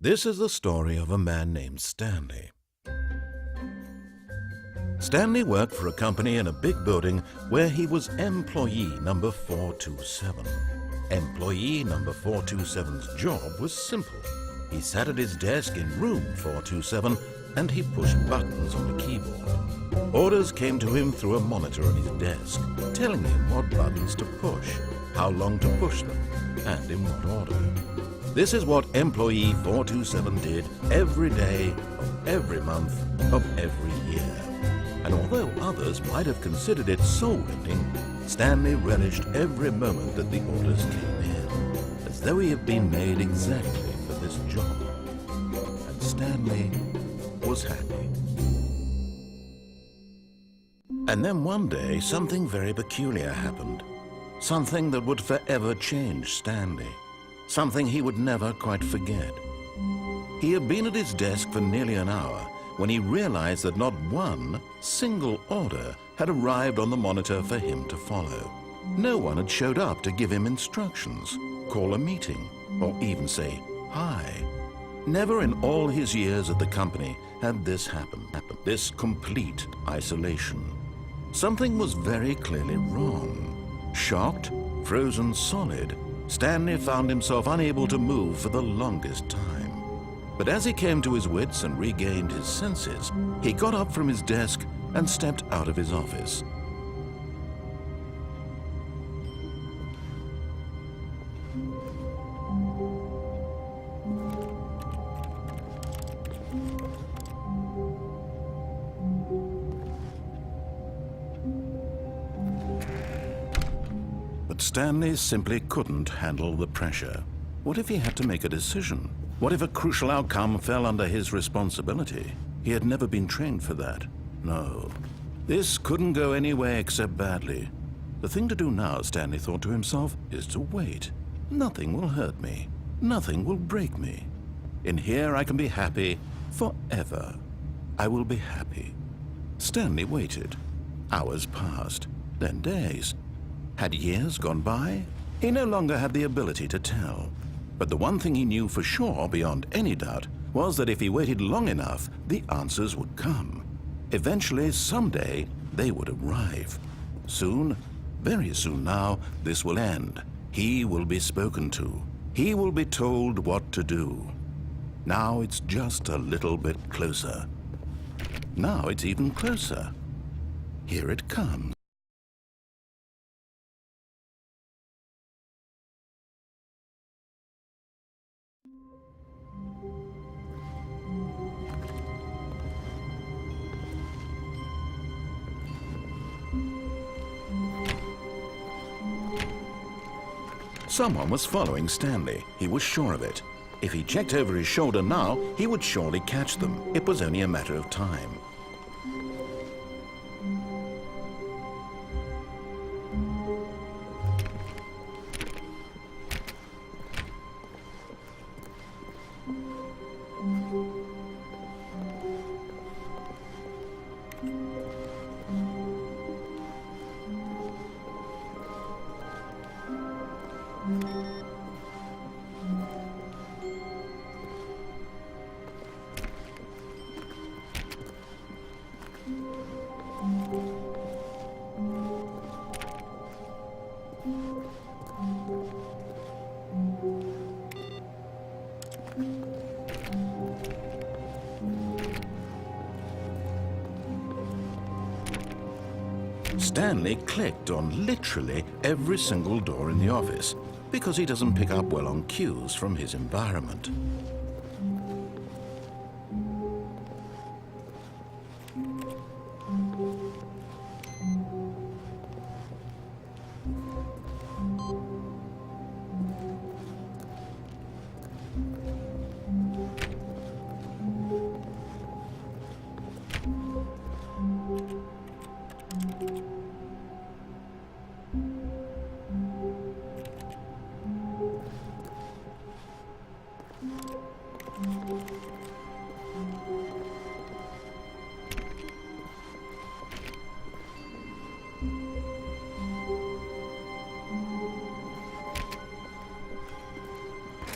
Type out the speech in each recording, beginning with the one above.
This is the story of a man named Stanley. Stanley worked for a company in a big building where he was employee number 427. Employee number 427's job was simple. He sat at his desk in room 427 and he pushed buttons on the keyboard. Orders came to him through a monitor on his desk, telling him what buttons to push, how long to push them, and in what order. This is what employee 427 did every day of every month of every year. And although others might have considered it soul-ending, Stanley relished every moment that the orders came in, as though he had been made exactly for this job. And Stanley was happy. And then one day, something very peculiar happened. Something that would forever change Stanley. Something he would never quite forget. He had been at his desk for nearly an hour when he realized that not one single order had arrived on the monitor for him to follow. No one had showed up to give him instructions, call a meeting, or even say hi. Never in all his years at the company had this happened, this complete isolation. Something was very clearly wrong. Shocked, frozen solid, Stanley found himself unable to move for the longest time. But as he came to his wits and regained his senses, he got up from his desk and stepped out of his office. But Stanley simply couldn't handle the pressure. What if he had to make a decision? What if a crucial outcome fell under his responsibility? He had never been trained for that. No. This couldn't go any way except badly. The thing to do now, Stanley thought to himself, is to wait. Nothing will hurt me. Nothing will break me. In here I can be happy forever. I will be happy. Stanley waited. Hours passed, then days. Had years gone by? He no longer had the ability to tell. But the one thing he knew for sure, beyond any doubt, was that if he waited long enough, the answers would come. Eventually, someday, they would arrive. Soon, very soon now, this will end. He will be spoken to. He will be told what to do. Now it's just a little bit closer. Now it's even closer. Here it comes. Someone was following Stanley. He was sure of it. If he checked over his shoulder now, he would surely catch them. It was only a matter of time. Stanley clicked on literally every single door in the office because he doesn't pick up well on cues from his environment.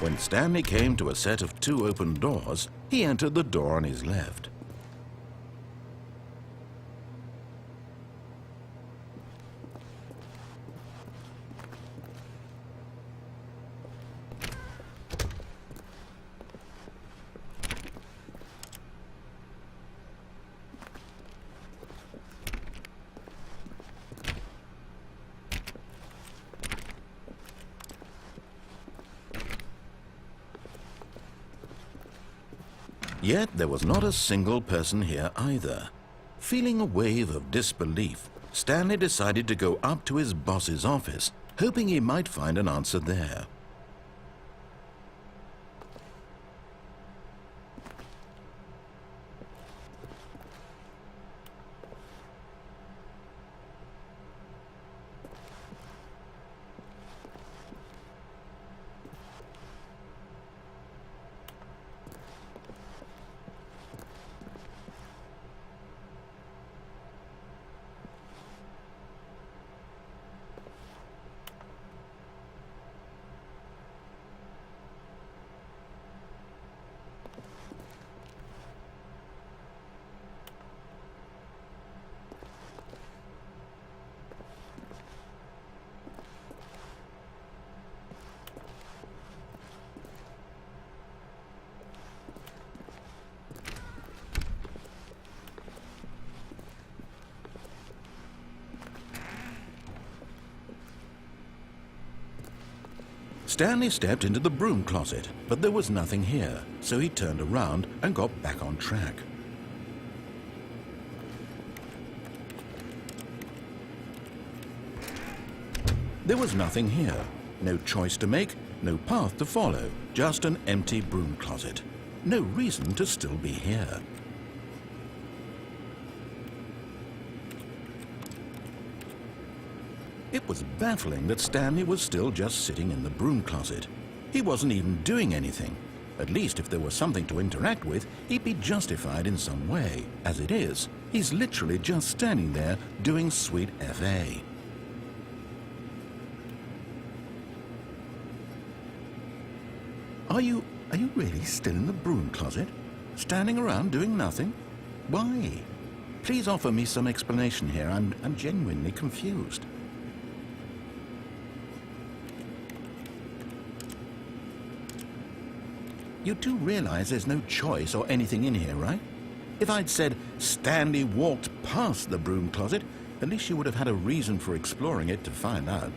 When Stanley came to a set of 2 open doors, he entered the door on his left. Yet there was not a single person here either. Feeling a wave of disbelief, Stanley decided to go up to his boss's office, hoping he might find an answer there. Stanley stepped into the broom closet, but there was nothing here, so he turned around and got back on track. There was nothing here. No choice to make, no path to follow, just an empty broom closet. No reason to still be here. It was baffling that Stanley was still just sitting in the broom closet. He wasn't even doing anything. At least if there was something to interact with, he'd be justified in some way. As it is, he's literally just standing there doing sweet FA. Are you really still in the broom closet? Standing around doing nothing? Why? Please offer me some explanation here. I'm genuinely confused. You do realize there's no choice or anything in here, right? If I'd said Stanley walked past the broom closet, at least you would have had a reason for exploring it to find out.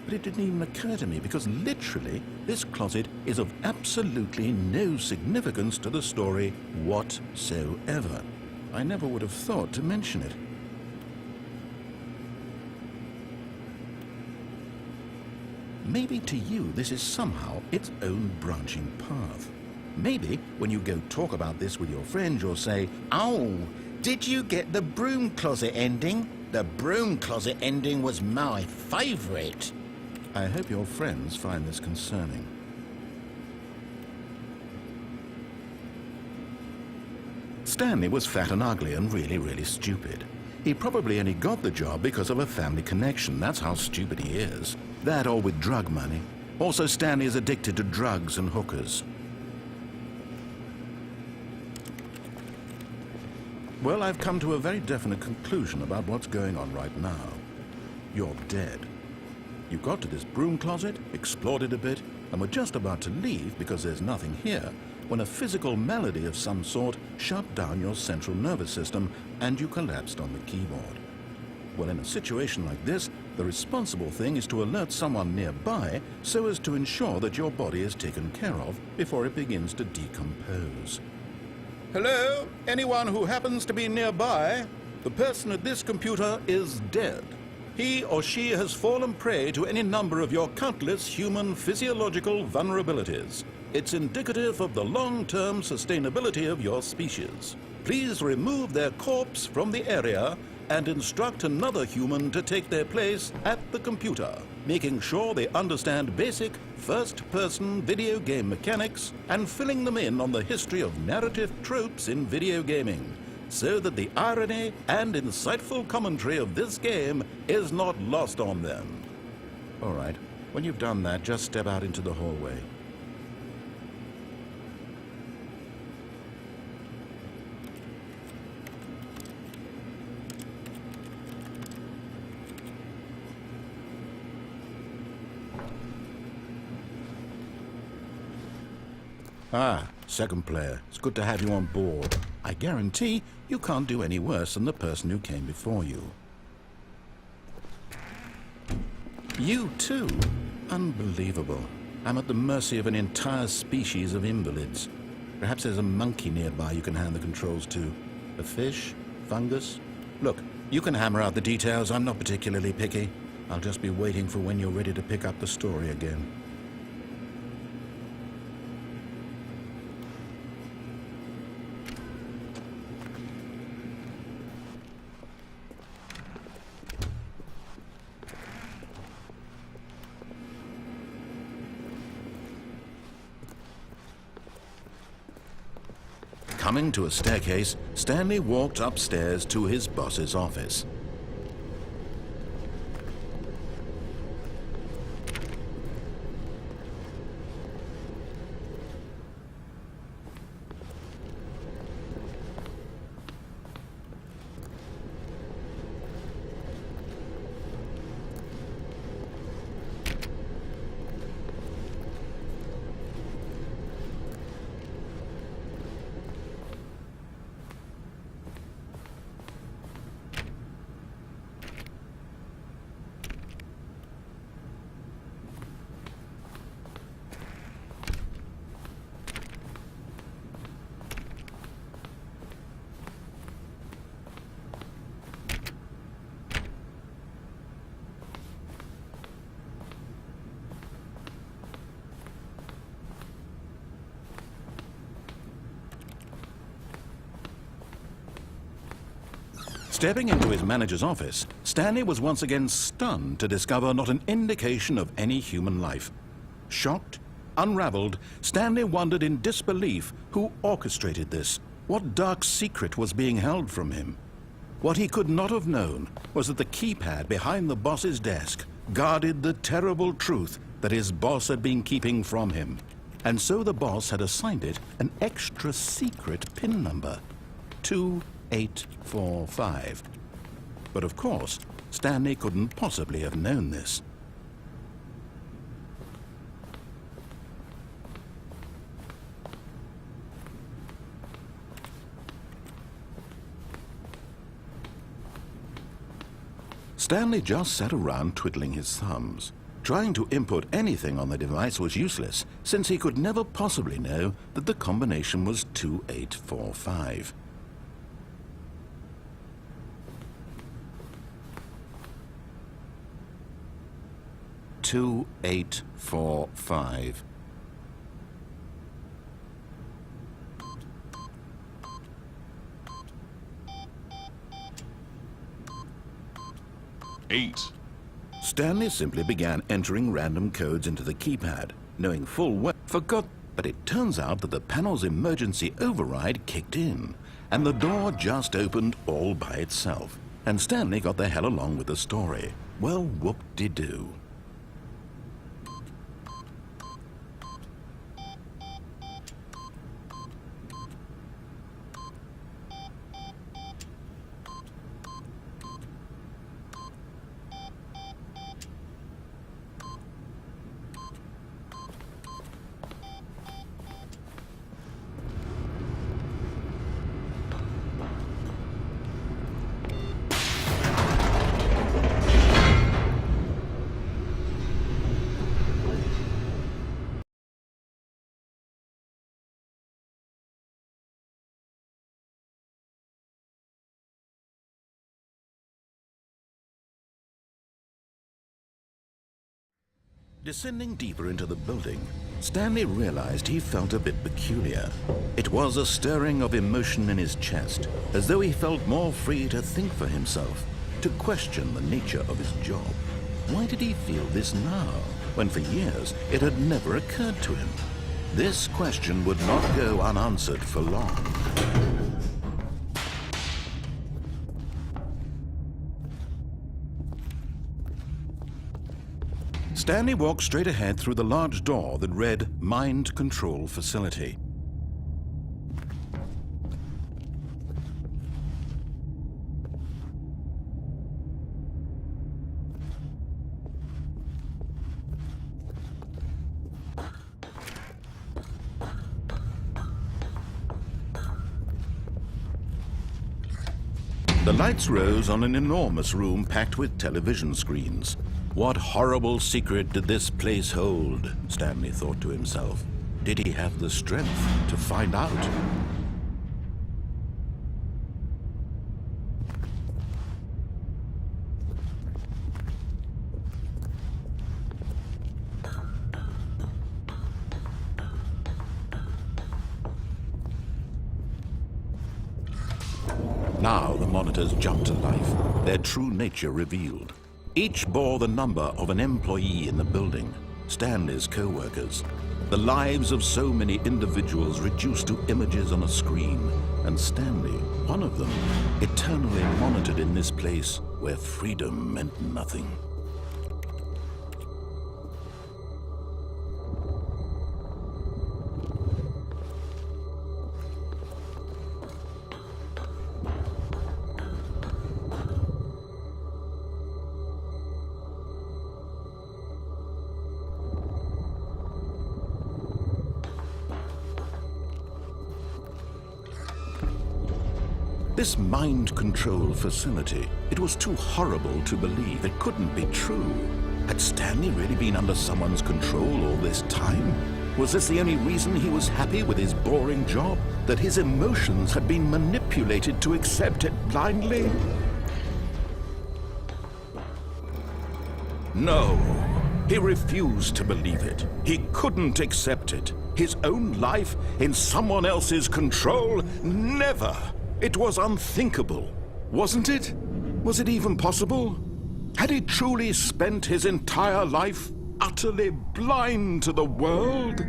But it didn't even occur to me because literally this closet is of absolutely no significance to the story whatsoever. I never would have thought to mention it. Maybe to you this is somehow its own branching path. Maybe when you go talk about this with your friends, you'll say, "Oh, did you get the broom closet ending? The broom closet ending was my favorite." I hope your friends find this concerning. Stanley was fat and ugly and really stupid. He probably only got the job because of a family connection. That's how stupid he is. That or with drug money. Also, Stanley is addicted to drugs and hookers. Well, I've come to a very definite conclusion about what's going on right now. You're dead. You got to this broom closet, explored it a bit, and were just about to leave because there's nothing here, when a physical malady of some sort shut down your central nervous system and you collapsed on the keyboard. Well, in a situation like this, the responsible thing is to alert someone nearby so as to ensure that your body is taken care of before it begins to decompose. Hello? Anyone who happens to be nearby? The person at this computer is dead. He or she has fallen prey to any number of your countless human physiological vulnerabilities. It's indicative of the long-term sustainability of your species. Please remove their corpse from the area and instruct another human to take their place at the computer, making sure they understand basic first-person video game mechanics and filling them in on the history of narrative tropes in video gaming, so that the irony and insightful commentary of this game is not lost on them. All right, when you've done that, just step out into the hallway. Ah, second player. It's good to have you on board. I guarantee you can't do any worse than the person who came before you. You too? Unbelievable. I'm at the mercy of an entire species of invalids. Perhaps there's a monkey nearby you can hand the controls to. A fish? Fungus? Look, you can hammer out the details. I'm not particularly picky. I'll just be waiting for when you're ready to pick up the story again. Coming to a staircase, Stanley walked upstairs to his boss's office. Stepping into his manager's office, Stanley was once again stunned to discover not an indication of any human life. Shocked, unraveled, Stanley wondered in disbelief who orchestrated this. What dark secret was being held from him? What he could not have known was that the keypad behind the boss's desk guarded the terrible truth that his boss had been keeping from him. And so the boss had assigned it an extra secret PIN number. 2845. But of course, Stanley couldn't possibly have known this. Stanley just sat around twiddling his thumbs. Trying to input anything on the device was useless, since he could never possibly know that the combination was 2845. Two, 8, 4, 5. Eight. Stanley simply began entering random codes into the keypad, knowing full well forgot. But it turns out that the panel's emergency override kicked in, and the door just opened all by itself. And Stanley got the hell along with the story. Well, whoop-de-doo. Descending deeper into the building, Stanley realized he felt a bit peculiar. It was a stirring of emotion in his chest, as though he felt more free to think for himself, to question the nature of his job. Why did he feel this now, when for years it had never occurred to him? This question would not go unanswered for long. Stanley walked straight ahead through the large door that read Mind Control Facility. The lights rose on an enormous room packed with television screens. What horrible secret did this place hold? Stanley thought to himself. Did he have the strength to find out? Now the monitors jumped to life, their true nature revealed. Each bore the number of an employee in the building, Stanley's co-workers. The lives of so many individuals reduced to images on a screen, and Stanley, one of them, eternally monitored in this place where freedom meant nothing. This mind control facility, it was too horrible to believe. It couldn't be true. Had Stanley really been under someone's control all this time? Was this the only reason he was happy with his boring job? That his emotions had been manipulated to accept it blindly? No, he refused to believe it. He couldn't accept it. His own life in someone else's control? Never! It was unthinkable, wasn't it? Was it even possible? Had he truly spent his entire life utterly blind to the world?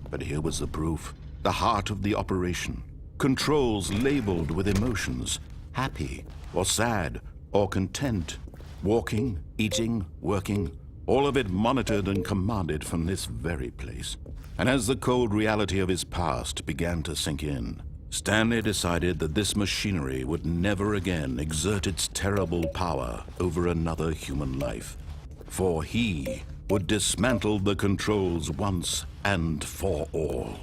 But here was the proof, the heart of the operation. Controls labeled with emotions, happy or sad or content. Walking, eating, working, all of it monitored and commanded from this very place. And as the cold reality of his past began to sink in, Stanley decided that this machinery would never again exert its terrible power over another human life. For he would dismantle the controls once and for all.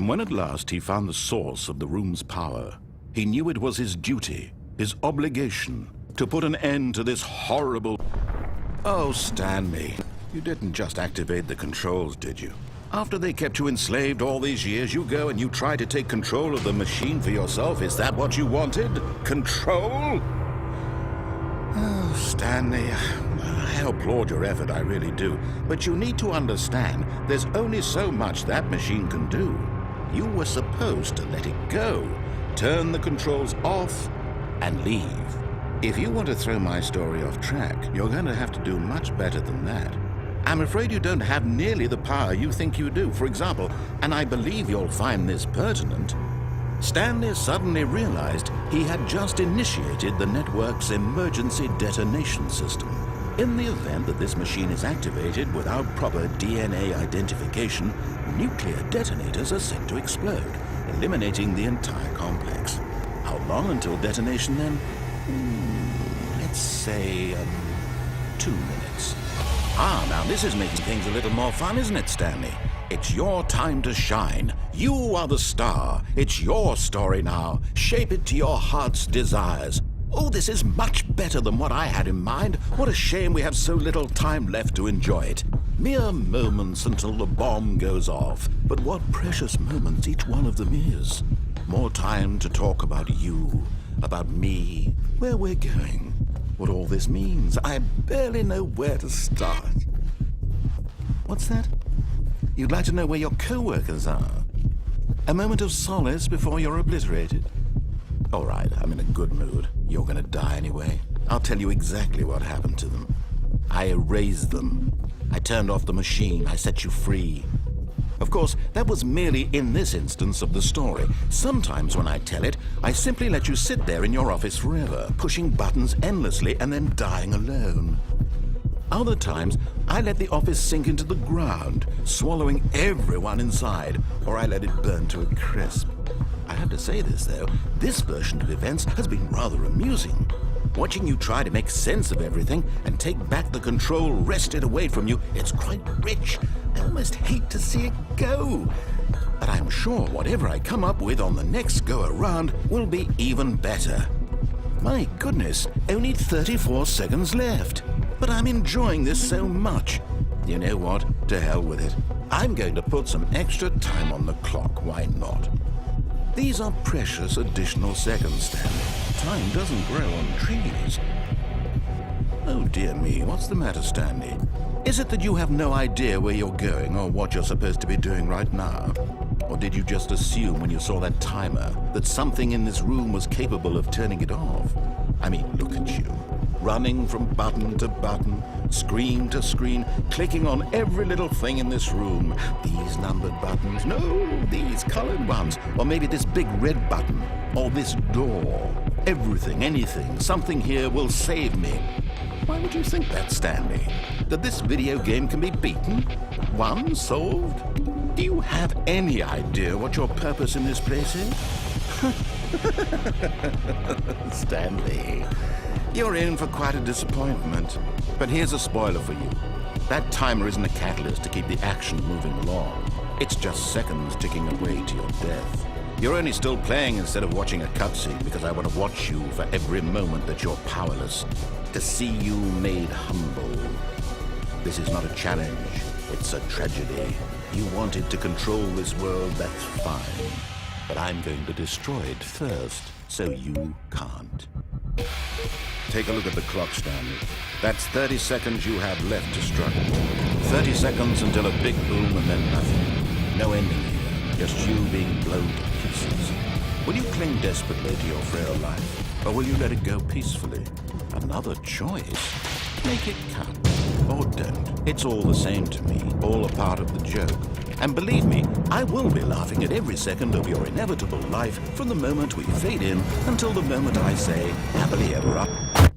And when at last he found the source of the room's power, he knew it was his duty, his obligation, to put an end to this horrible... Oh, Stanley, you didn't just activate the controls, did you? After they kept you enslaved all these years, you go and you try to take control of the machine for yourself. Is that what you wanted? Control? Oh, Stanley, I applaud your effort, I really do. But you need to understand, there's only so much that machine can do. You were supposed to let it go, turn the controls off, and leave. If you want to throw my story off track, you're going to have to do much better than that. I'm afraid you don't have nearly the power you think you do. For example, and I believe you'll find this pertinent, Stanley suddenly realized he had just initiated the network's emergency detonation system. In the event that this machine is activated without proper DNA identification, nuclear detonators are set to explode, eliminating the entire complex. How long until detonation then? Let's say 2 minutes. Ah, now this is making things a little more fun, isn't it, Stanley? It's your time to shine. You are the star. It's your story now. Shape it to your heart's desires. Oh, this is much better than what I had in mind. What a shame we have so little time left to enjoy it. Mere moments until the bomb goes off. But what precious moments each one of them is. More time to talk about you, about me, where we're going. What all this means. I barely know where to start. What's that? You'd like to know where your co-workers are? A moment of solace before you're obliterated? All right, I'm in a good mood. You're gonna die anyway. I'll tell you exactly what happened to them. I erased them. I turned off the machine. I set you free. Of course, that was merely in this instance of the story. Sometimes when I tell it, I simply let you sit there in your office forever, pushing buttons endlessly and then dying alone. Other times, I let the office sink into the ground, swallowing everyone inside, or I let it burn to a crisp. I have to say this, though, this version of events has been rather amusing. Watching you try to make sense of everything and take back the control wrested away from you, it's quite rich. I almost hate to see it go. But I'm sure whatever I come up with on the next go-around will be even better. My goodness, only 34 seconds left. But I'm enjoying this so much. You know what? To hell with it. I'm going to put some extra time on the clock. Why not? These are precious additional seconds, Stanley. Time doesn't grow on trees. Oh dear me, what's the matter, Stanley? Is it that you have no idea where you're going or what you're supposed to be doing right now? Or did you just assume when you saw that timer that something in this room was capable of turning it off? I mean, look at you. Running from button to button, screen to screen, clicking on every little thing in this room. These numbered buttons, no, these colored ones. Or maybe this big red button, or this door. Everything, anything, something here will save me. Why would you think that, Stanley? That this video game can be beaten? Won? Solved? Do you have any idea what your purpose in this place is? Stanley, you're in for quite a disappointment. But here's a spoiler for you. That timer isn't a catalyst to keep the action moving along. It's just seconds ticking away to your death. You're only still playing instead of watching a cutscene because I want to watch you for every moment that you're powerless. To see you made humble. This is not a challenge. It's a tragedy. You wanted to control this world, that's fine. But I'm going to destroy it first, so you can't. Take a look at the clock, Stanley. That's 30 seconds you have left to struggle. 30 seconds until a big boom and then nothing. No ending here, just you being blown to pieces. Will you cling desperately to your frail life, or will you let it go peacefully? Another choice. Make it count, or don't. It's all the same to me, all a part of the joke. And believe me, I will be laughing at every second of your inevitable life from the moment we fade in until the moment I say, happily ever after.